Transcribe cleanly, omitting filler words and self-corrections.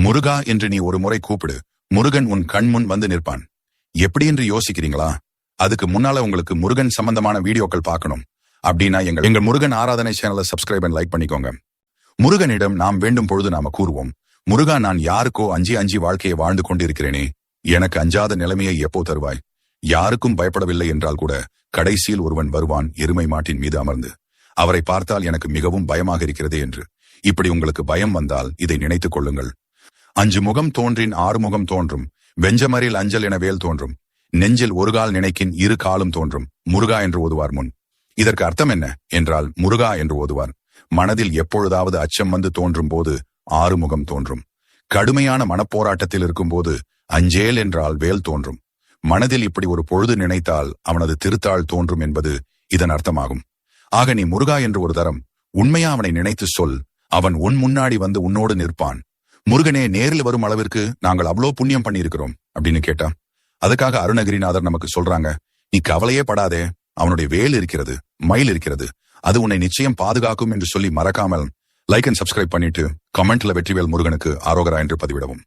முருகா என்று நீ ஒரு முறை கூப்பிடு, முருகன் உன் கண் முன் வந்து நிற்பான். எப்படி என்று யோசிக்கிறீங்களா? அதுக்கு முன்னால உங்களுக்கு முருகன் சம்பந்தமான வீடியோக்கள் பார்க்கணும் அப்படின்னா எங்கள் முருகன் ஆராதனை சேனலை சப்ஸ்கிரைப் அண்ட் லைக் பண்ணிக்கோங்க. முருகனிடம் நாம் வேண்டும் பொழுது நாம கூறுவோம், முருகா, நான் யாருக்கோ அஞ்சி அஞ்சி வாழ்க்கையை வாழ்ந்து கொண்டிருக்கிறேனே, எனக்கு அஞ்சாத நிலைமையை எப்போ தருவாய்? யாருக்கும் பயப்படவில்லை என்றால் கூட கடைசியில் ஒருவன் வருவான் எருமை மாட்டின் மீது அமர்ந்து, அவரை பார்த்தால் எனக்கு மிகவும் பயமாக இருக்கிறதே என்று. இப்படி உங்களுக்கு பயம் வந்தால் இதை நினைத்துக் கொள்ளுங்கள். 5 முகம் தோன்றின் 6 முகம் தோன்றும், வெஞ்சமரில் அஞ்சல் என வேல் தோன்றும், நெஞ்சில் ஒரு கால் நினைக்கின் 2 காலும் தோன்றும், முருகா என்று ஓதுவார் முன். இதற்கு அர்த்தம் என்ன என்றால், முருகா என்று ஓதுவார். மனதில் எப்பொழுதாவது அச்சம் வந்து தோன்றும் போது 6 முகம் தோன்றும். கடுமையான மனப்போராட்டத்தில் இருக்கும் போது அஞ்சேல் என்றால் வேல் தோன்றும். மனதில் இப்படி ஒரு பொழுது நினைத்தால் அவனது திருத்தாள் தோன்றும் என்பது இதன் அர்த்தமாகும். ஆக நீ முருகா என்று ஒரு தரம் உண்மையா அவனை நினைத்து சொல், அவன் உன் முன்னாடி வந்து உன்னோடு நிற்பான். முருகனே, நேரில் வரும் அளவிற்கு நாங்கள் அவ்வளோ புண்ணியம் பண்ணியிருக்கிறோம் அப்படின்னு கேட்டா, அதுக்காக அருணகிரிநாதர் நமக்கு சொல்றாங்க, நீ கவலையே படாதே, அவனுடைய வேல் இருக்கிறது, மயில் இருக்கிறது, அது உன்னை நிச்சயம் பாதுகாக்கும் என்று சொல்லி மறக்காமல் லைக் அண்ட் சப்ஸ்கிரைப் பண்ணிட்டு கமெண்ட்ல வெற்றிவேல் முருகனுக்கு ஆரோகரா என்று பதிவிடவும்.